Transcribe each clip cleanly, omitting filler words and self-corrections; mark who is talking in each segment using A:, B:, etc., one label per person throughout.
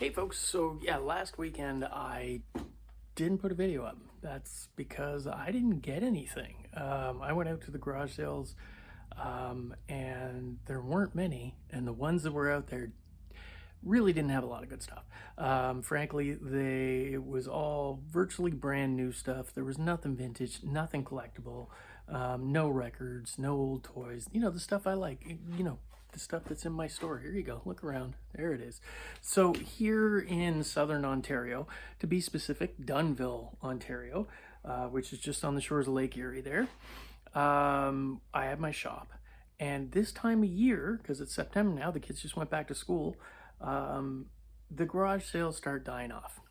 A: Hey folks, so yeah, last weekend I didn't put a video up. That's because I didn't get anything. I went out to the garage sales and there weren't many, and the ones that were out there really didn't have a lot of good stuff. Frankly, it was all virtually brand new stuff. There was nothing vintage, nothing collectible, no records, no old toys. You know, the stuff I like, the stuff that's in my store. Here you go. Look around. There it is. So here in Southern Ontario, to be specific, Dunnville, Ontario, which is just on the shores of Lake Erie there, I have my shop. And this time of year, because it's September now, the kids just went back to school, the garage sales start dying off.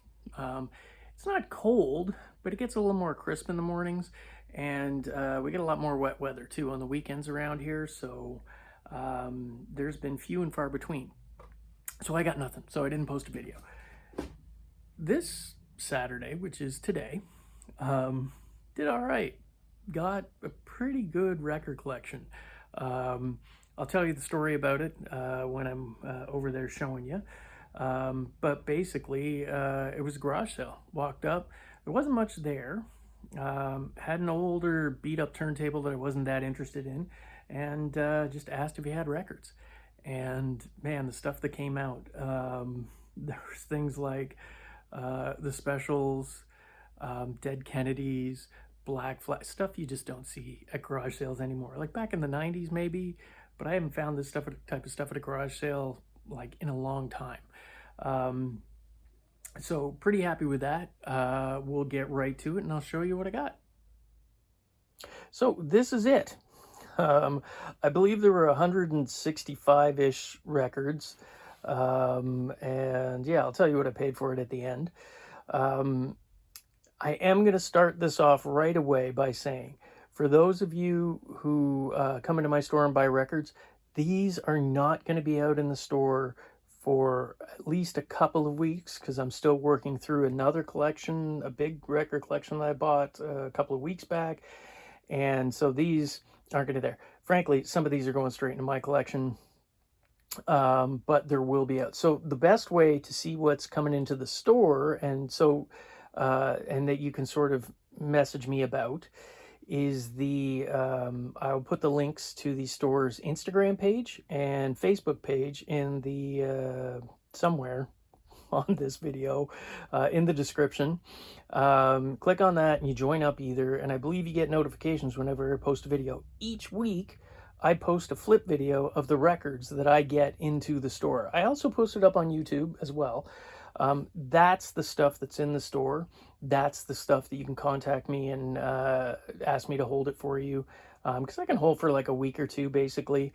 A: It's not cold, but it gets a little more crisp in the mornings, and we get a lot more wet weather too on the weekends around here, so there's been few and far between. So I got nothing, so I didn't post a video. This Saturday, which is today, did all right. Got a pretty good record collection. I'll tell you the story about it when I'm over there showing you. But basically, it was a garage sale. Walked up, there wasn't much there. Had an older beat-up turntable that I wasn't that interested in, and just asked if he had records. And man, the stuff that came out, there was things like the Specials, Dead Kennedys, Black Flag, stuff you just don't see at garage sales anymore. Like back in the 90s maybe, but I haven't found this type of stuff at a garage sale like in a long time. So pretty happy with that. We'll get right to it and I'll show you what I got. So this is it. I believe there were 165-ish records. And yeah, I'll tell you what I paid for it at the end. I am going to start this off right away by saying, for those of you who come into my store and buy records, these are not going to be out in the store for at least a couple of weeks because I'm still working through another collection, a big record collection that I bought a couple of weeks back. And so these aren't going to be there. Frankly, some of these are going straight into my collection, but there will be out. So the best way to see what's coming into the store, and that you can sort of message me about, is I'll put the links to the store's Instagram page and Facebook page in the somewhere on this video in the description. Click on that and you join up either, and I believe you get notifications whenever I post a video. Each week I post a flip video of the records that I get into the store. I also post it up on YouTube as well. That's the stuff that's in the store. That's the stuff that you can contact me and ask me to hold it for you, because I can hold for like a week or two basically.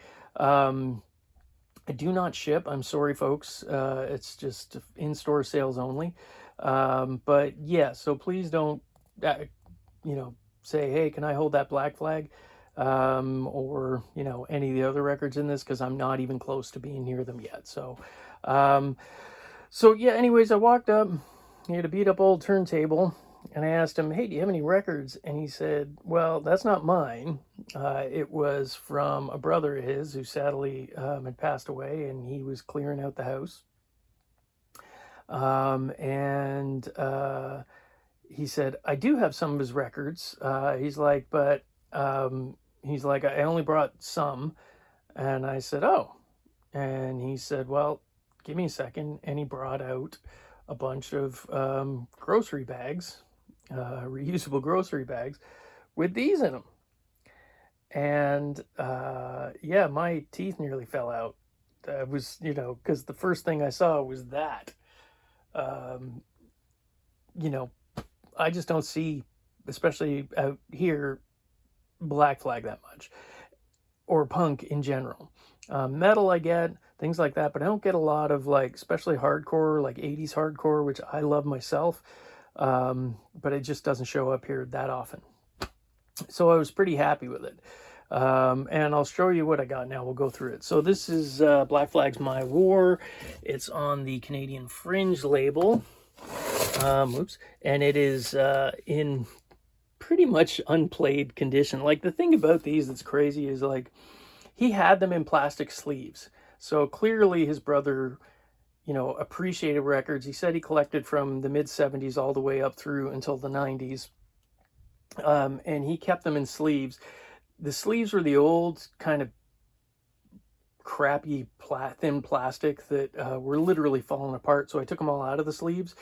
A: I do not ship. I'm sorry, folks. It's just in-store sales only. But yeah, so please don't, say, hey, can I hold that Black Flag? Or, any of the other records in this, because I'm not even close to being near them yet. So yeah, anyways, I walked up, he had a beat up old turntable, and I asked him, hey, do you have any records? And he said, well, that's not mine. It was from a brother of his who sadly had passed away, and he was clearing out the house. He said, I do have some of his records. He's like, but he's like, I only brought some. And I said, oh. And he said, well, give me a second. And he brought out a bunch of grocery bags, reusable grocery bags with these in them. And yeah, my teeth nearly fell out. I was, because the first thing I saw was that. I just don't see, especially out here, Black Flag that much, or punk in general. Metal I get, things like that, but I don't get a lot of, like, especially hardcore, like 80s hardcore, which I love myself, but it just doesn't show up here that often. So I was pretty happy with it. And I'll show you what I got now. We'll go through it. So this is Black Flag's My War. It's on the Canadian Fringe label. And it is in pretty much unplayed condition. Like, the thing about these that's crazy is, like, he had them in plastic sleeves. So clearly his brother you know, appreciated records. He said he collected from the mid-70s all the way up through until the 90s. And he kept them in sleeves. The sleeves were the old kind of crappy thin plastic that were literally falling apart. So I took them all out of the sleeves.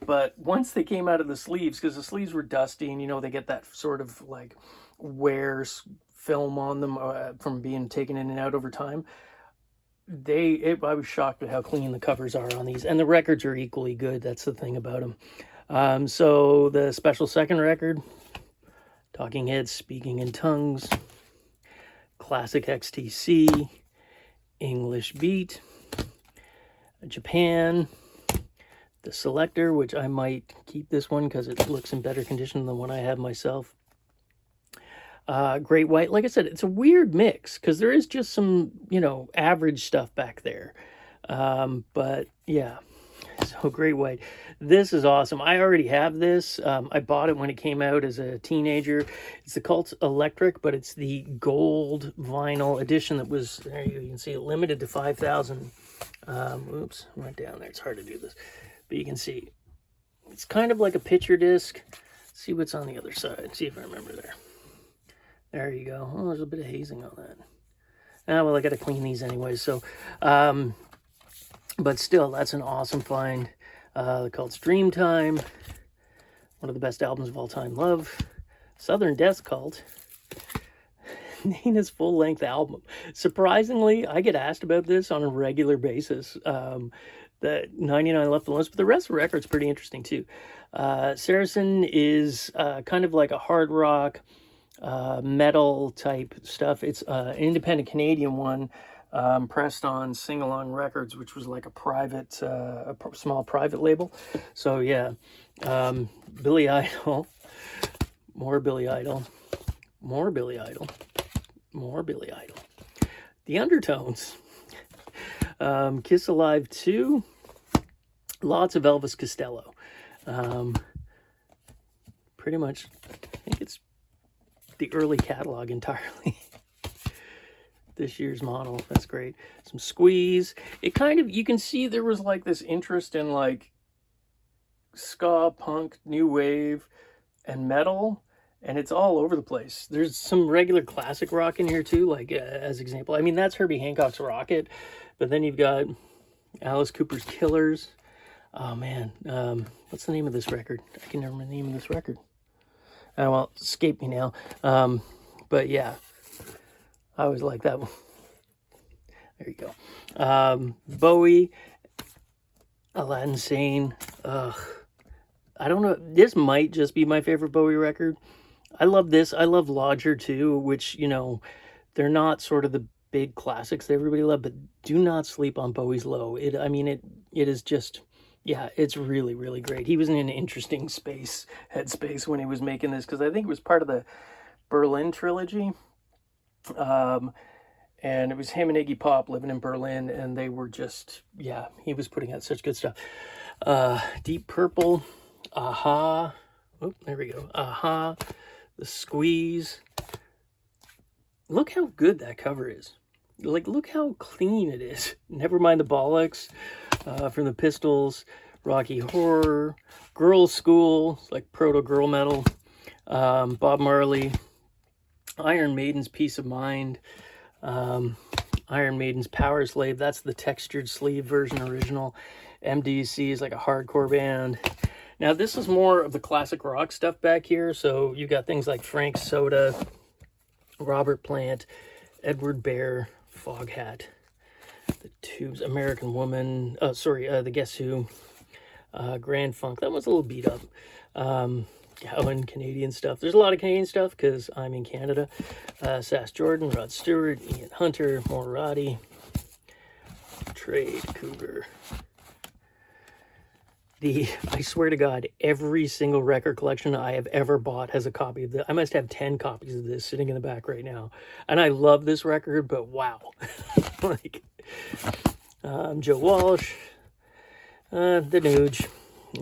A: But once they came out of the sleeves, because the sleeves were dusty and, you know, they get that sort of like wear film on them from being taken in and out over time. I was shocked at how clean the covers are on these, and the records are equally good. That's the thing about them. So the special second record, Talking Heads Speaking in Tongues, Classic XTC, English Beat, Japan, the Selector, which I might keep this one because it looks in better condition than the one I have myself. Great White. Like I said, it's a weird mix because there is just some, you know, average stuff back there. But yeah, so Great White. This is awesome. I already have this. I bought it when it came out as a teenager. It's the Cult Electric, but it's the gold vinyl edition that was, there you can see it, limited to 5,000. Oops, right down there. It's hard to do this. But you can see it's kind of like a picture disc. Let's see what's on the other side. See if I remember there. There you go. Oh, there's a bit of hazing on that. Ah, well, I got to clean these anyway. So, but still, that's an awesome find. The Cult's Dreamtime, one of the best albums of all time. Love, Southern Death Cult, Nina's full-length album. Surprisingly, I get asked about this on a regular basis. The 99 Left Alone, but the rest of the record's pretty interesting too. Saracen is kind of like a hard rock, metal type stuff. It's an independent Canadian one, pressed on Sing Along Records, which was like a private, small private label. So yeah, Billy Idol, more Billy Idol, more Billy Idol, more Billy Idol. The Undertones, Kiss Alive 2, lots of Elvis Costello. Pretty much, I think it's the early catalog entirely. This year's model, that's great. Some Squeeze. It kind of, you can see there was like this interest in like ska, punk, new wave, and metal, and it's all over the place. There's some regular classic rock in here too, like as example. I mean, that's Herbie Hancock's Rocket, but then you've got Alice Cooper's Killers. Oh man, what's the name of this record? I can never remember the name of this record. Oh, well, escape me now. But yeah, I always like that one. There you go. Bowie, Aladdin Sane. I don't know. This might just be my favorite Bowie record. I love this. I love Lodger too, which, you know, they're not sort of the big classics that everybody loves, but do not sleep on Bowie's Low. It is just, yeah, it's really, really great. He was in an interesting headspace when he was making this, because I think it was part of the Berlin trilogy. And it was him and Iggy Pop living in Berlin, and they were just, yeah, he was putting out such good stuff. Deep Purple, Aha, oh, there we go, Aha, The Squeeze. Look how good that cover is. Like, look how clean it is. Never Mind the Bollocks, from the Pistols, Rocky Horror, Girls' School, like proto-girl metal, Bob Marley, Iron Maiden's Peace of Mind, Iron Maiden's Power Slave, that's the textured sleeve version original. MDC is like a hardcore band. Now this is more of the classic rock stuff back here, so you got things like Frank Soda, Robert Plant, Edward Bear, Foghat, The Tubes, American Woman, the Guess Who, Grand Funk. That one's a little beat up. And Canadian stuff. There's a lot of Canadian stuff because I'm in Canada. Sass Jordan, Rod Stewart, Ian Hunter, Morati, Trade, Cougar. I swear to God, every single record collection I have ever bought has a copy of this. I must have 10 copies of this sitting in the back right now. And I love this record, but wow. Like, Joe Walsh, The Nuge,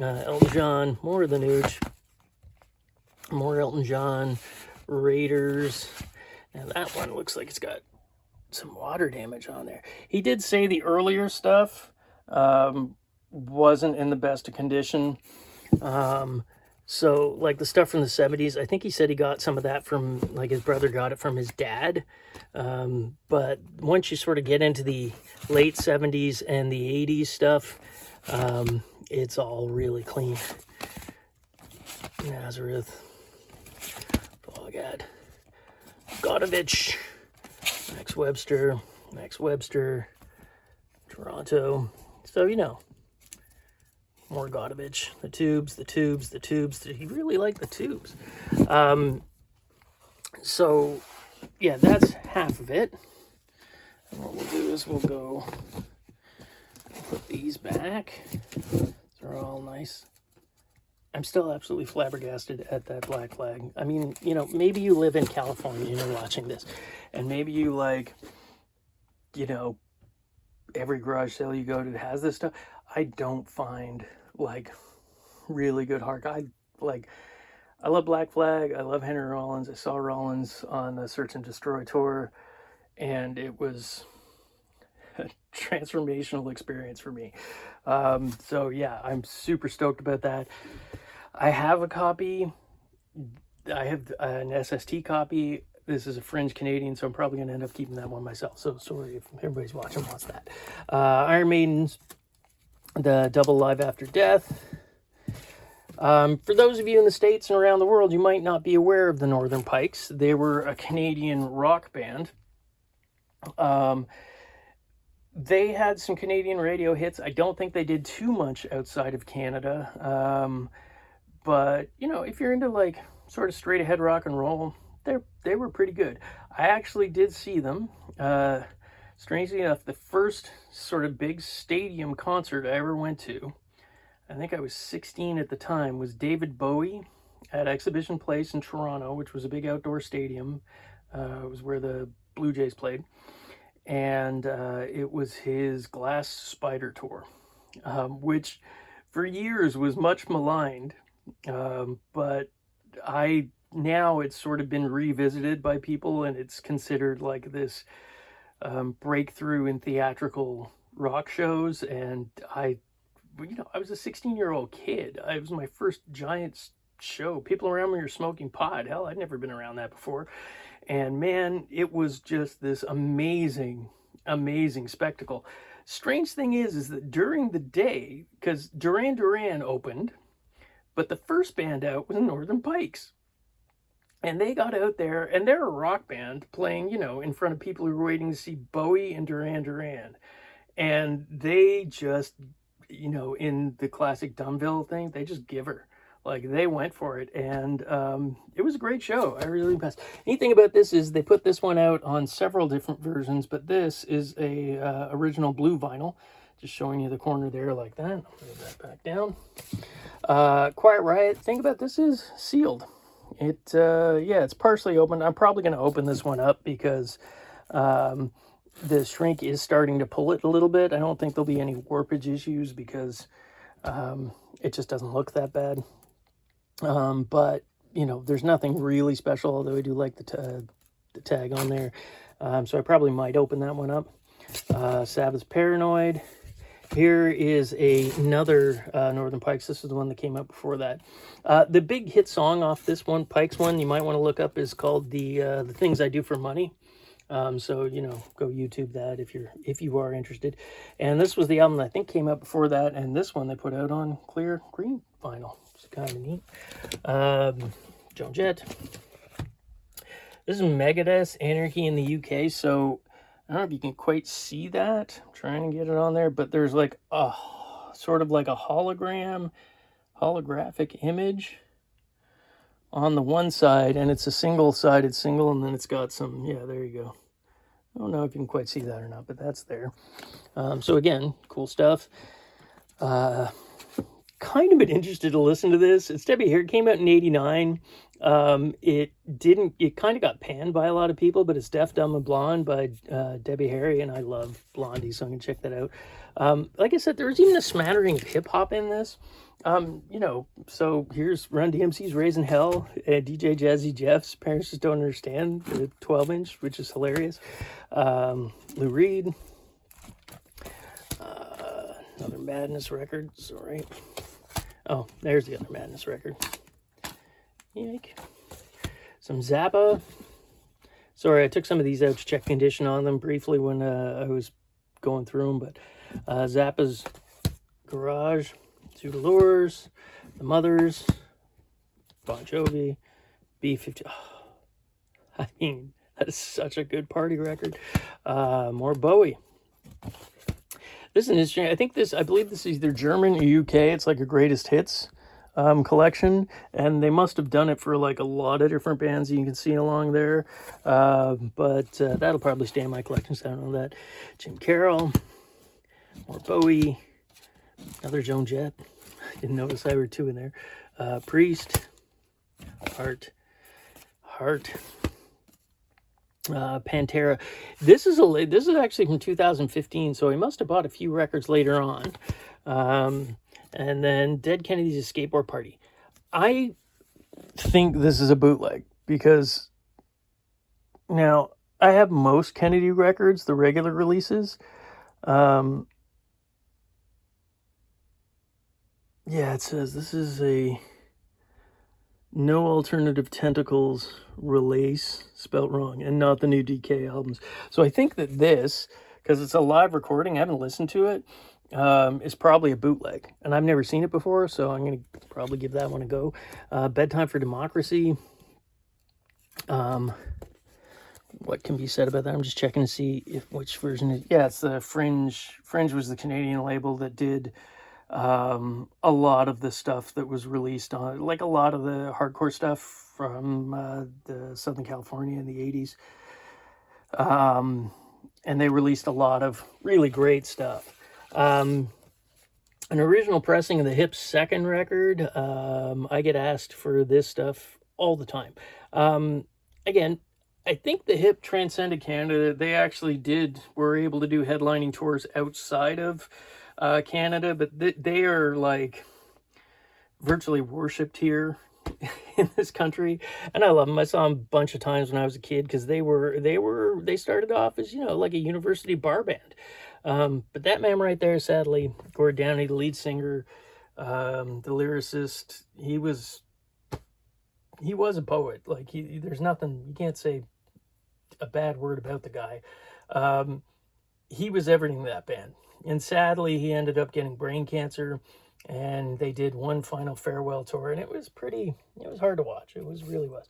A: Elton John, more of The Nuge. More Elton John, Raiders. Now that one looks like it's got some water damage on there. He did say the earlier stuff, wasn't in the best of condition. So like the stuff from the 70s, I think he said he got some of that from, like, his brother got it from his dad. But once you sort of get into the late 70s and the 80s stuff, it's all really clean. Nazareth, Bogad, Godovich, Max Webster, Toronto. So, you know, more Godovich. The tubes. He really liked the tubes. So, yeah, that's half of it. And what we'll do is we'll go put these back. They're all nice. I'm still absolutely flabbergasted at that black flag. I mean, you know, maybe you live in California and you're watching this, and maybe you, like, you know, every garage sale you go to has this stuff. I don't find, like, really good hard. I love Black Flag. I love Henry Rollins. I saw Rollins on the Search and Destroy tour, and it was a transformational experience for me. So yeah, I'm super stoked about that. I have a copy. I have an SST copy. This is a Fringe Canadian, so I'm probably going to end up keeping that one myself. So sorry if everybody's watching wants that. Iron Maiden's the Double Live After Death. For those of you in the States and around the world, you might not be aware of the Northern Pikes. They were a Canadian rock band. They had some Canadian radio hits. I don't think they did too much outside of Canada. But, you know, if you're into, like, sort of straight ahead rock and roll, they were pretty good. I actually did see them. Strangely enough, the first sort of big stadium concert I ever went to, I think I was 16 at the time, was David Bowie at Exhibition Place in Toronto, which was a big outdoor stadium. It was where the Blue Jays played. And it was his Glass Spider tour, which for years was much maligned. But now it's sort of been revisited by people, and it's considered like this breakthrough in theatrical rock shows. And I was a 16-year-old kid. It was my first giant show. People around me were smoking pot. Hell, I'd never been around that before. And man, it was just this amazing, amazing spectacle. Strange thing is that during the day, because Duran Duran opened, but the first band out was the Northern Pikes. And they got out there, and they're a rock band playing, you know, in front of people who were waiting to see Bowie and Duran Duran. And they just, you know, in the classic Dunnville thing, they just give her. Like, they went for it, and it was a great show. I really impressed. Neat thing about this is they put this one out on several different versions, but this is a original blue vinyl. Just showing you the corner there like that. I'll move that back down. Quiet Riot. Thing about this is sealed. Yeah, it's partially open. I'm probably going to open this one up because the shrink is starting to pull it a little bit. I don't think there'll be any warpage issues because it just doesn't look that bad. But, you know, there's nothing really special, although I do like the tag on there. So I probably might open that one up. Sabbath's Paranoid. Here is another Northern Pikes. This is the one that came out before that. The big hit song off this one, Pikes one, you might want to look up, is called the Things I Do for Money. So, you know, go YouTube that if you are interested. And this was the album that I think came out before that, and this one they put out on clear green vinyl. It's kind of neat. Joan Jett. This is Megadeth, Anarchy in the UK. So I don't know if you can quite see that. I'm trying to get it on there, but there's like a sort of like a holographic image on the one side, and it's a single-sided single, and then it's got some, yeah, there you go. I don't know if you can quite see that or not, but that's there. So again, cool stuff. Kind of been interested to listen to this. It's Debbie Harry. It came out in '89. It kind of got panned by a lot of people, but it's Deaf, Dumb, and Blonde by Debbie Harry, and I love Blondie, so I'm going to check that out. Like I said, there's even a smattering of hip-hop in this. You know, so here's Run DMC's Raising Hell, DJ Jazzy Jeff's Parents Just Don't Understand, the 12-inch, which is hilarious. Lou Reed. Another Madness record. Sorry. Oh, there's the other Madness record. Yike. Some Zappa. Sorry, I took some of these out to check condition on them briefly when I was going through them, but Zappa's Garage, Two Doors, The Mothers, Bon Jovi, B-50. Oh, I mean, that is such a good party record. More Bowie. This is an interesting. I believe this is either German or UK. It's like a greatest hits collection, and they must have done it for like a lot of different bands you can see along there. But that'll probably stay in my collection, so I don't know that. Jim Carroll, more Bowie, another Joan Jett. I didn't notice there were two in there. Priest, Heart. Pantera. This is actually from 2015, so he must have bought a few records later on. And then Dead Kennedys' Skateboard Party. I think this is a bootleg because now I have most Kennedy records, the regular releases. Yeah, it says this is a No Alternative Tentacles release, spelt wrong, and not the new DK albums. So I think that this, because it's a live recording, I haven't listened to it, is probably a bootleg. And I've never seen it before, so I'm going to probably give that one a go. Bedtime for Democracy. What can be said about that? I'm just checking to see which version is. Yeah, it's the Fringe. Fringe was the Canadian label that did a lot of the stuff that was released on, like a lot of the hardcore stuff from the Southern California in the 80s. And they released a lot of really great stuff. An original pressing of the Hip's second record. I get asked for this stuff all the time. Again, I think the Hip transcended Canada. They actually were able to do headlining tours outside of Canada, but they are like virtually worshipped here in this country, and I love them. I saw them a bunch of times when I was a kid because they started off as, like a university bar band. But that man right there, sadly, Gord Downey, the lead singer, the lyricist, he was a poet. Like there's nothing, you can't say a bad word about the guy. He was everything to that band. And sadly, he ended up getting brain cancer, and they did one final farewell tour, and it was hard to watch. It really was.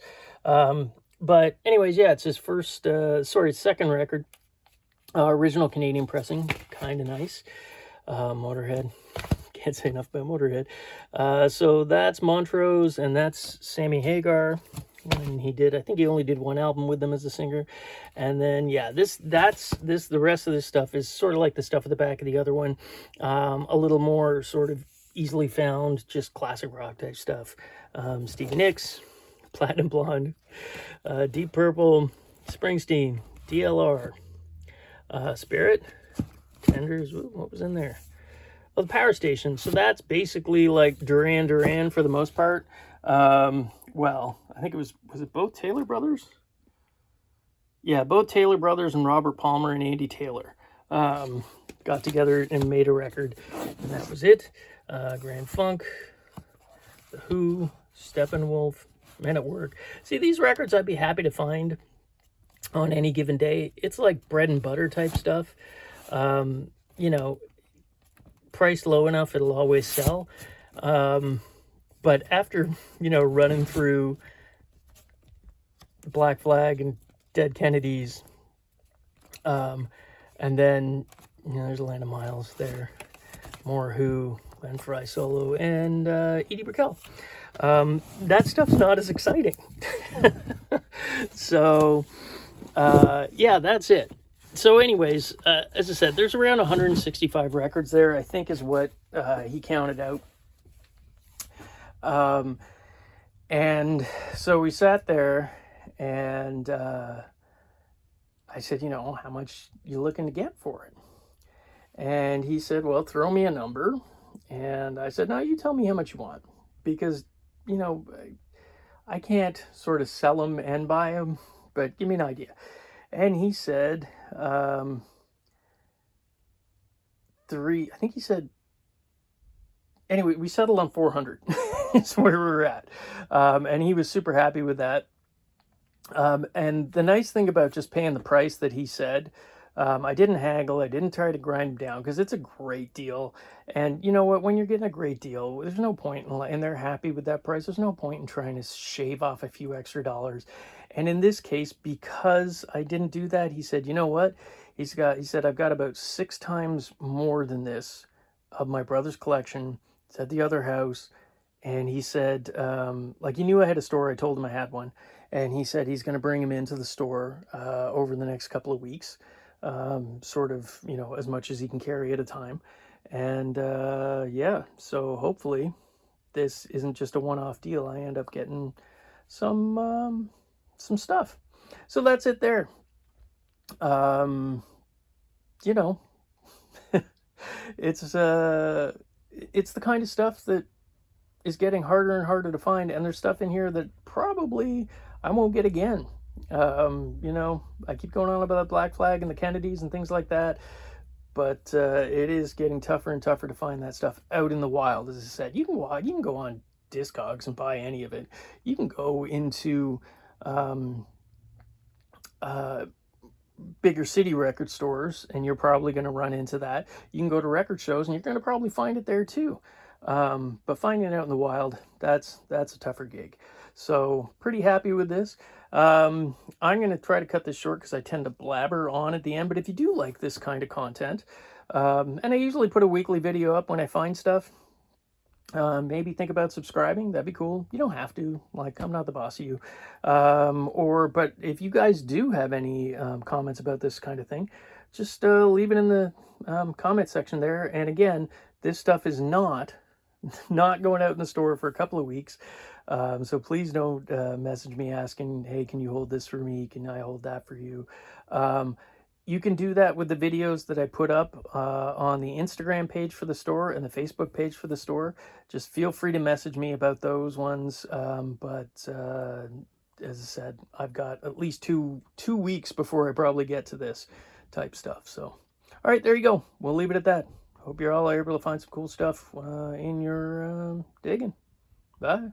A: But anyways, yeah, it's his second record. Original Canadian pressing, kind of nice. Motorhead. Can't say enough about Motorhead. So that's Montrose, and that's Sammy Hagar. And I think he only did one album with them as a singer. And then, yeah, the rest of this stuff is sort of like the stuff at the back of the other one. A little more sort of easily found, just classic rock type stuff. Stevie Nicks, Platinum Blonde, Deep Purple, Springsteen, DLR, Spirit, Tenders. Ooh, what was in there? Oh, the Power Station. So that's basically like Duran Duran for the most part. Well, I think was it both Taylor brothers? Yeah, both Taylor brothers and Robert Palmer and Andy Taylor got together and made a record, and that was it. Grand Funk, The Who, Steppenwolf, Men at Work. See, these records I'd be happy to find on any given day. It's like bread and butter type stuff. Priced low enough, it'll always sell. But after, running through Black Flag and Dead Kennedys, and then, there's Land of Miles there, more Who, Glenn Frey solo, and Edie Brickell. That stuff's not as exciting. So, yeah, that's it. So anyways, as I said, there's around 165 records there, I think is what he counted out. And so we sat there, and I said, how much you looking to get for it? And he said, well, throw me a number. And I said, no, you tell me how much you want, because, I can't sort of sell them and buy them, but give me an idea. And he said, I think he said anyway, we settled on 400 is where we were at. And he was super happy with that. And the nice thing about just paying the price that he said, I didn't haggle. I didn't try to grind him down because it's a great deal. And you know what? When you're getting a great deal, there's no point and they're happy with that price. There's no point in trying to shave off a few extra dollars. And in this case, because I didn't do that, he said, you know what? He said, I've got about 6 times more than this of my brother's collection. It's at the other house. And he said, like he knew I had a store. I told him I had one. And he said he's going to bring him into the store over the next couple of weeks, sort of, you know, as much as he can carry at a time. And yeah, so hopefully this isn't just a one-off deal. I end up getting some stuff. So that's it there. You know, it's the kind of stuff that is getting harder and harder to find, and there's stuff in here that probably I won't get again. You know, I keep going on about the Black Flag and the Kennedys and things like that, but it is getting tougher and tougher to find that stuff out in the wild. As I said, you can go on Discogs and buy any of it. You can go into bigger city record stores, and you're probably going to run into that. You can go to record shows, and you're going to probably find it there too. But finding it out in the wild, that's a tougher gig. So pretty happy with this. I'm going to try to cut this short because I tend to blabber on at the end. But if you do like this kind of content, and I usually put a weekly video up when I find stuff, maybe think about subscribing. That'd be cool. You don't have to. Like, I'm not the boss of you. But if you guys do have any comments about this kind of thing, just leave it in the comment section there. And again, this stuff is not going out in the store for a couple of weeks. So please don't message me asking, hey, can you hold this for me? Can I hold that for you? You can do that with the videos that I put up on the Instagram page for the store and the Facebook page for the store. Just feel free to message me about those ones. As I said, I've got at least two weeks before I probably get to this type stuff. So, all right, there you go. We'll leave it at that. Hope you're all able to find some cool stuff in your digging. Bye.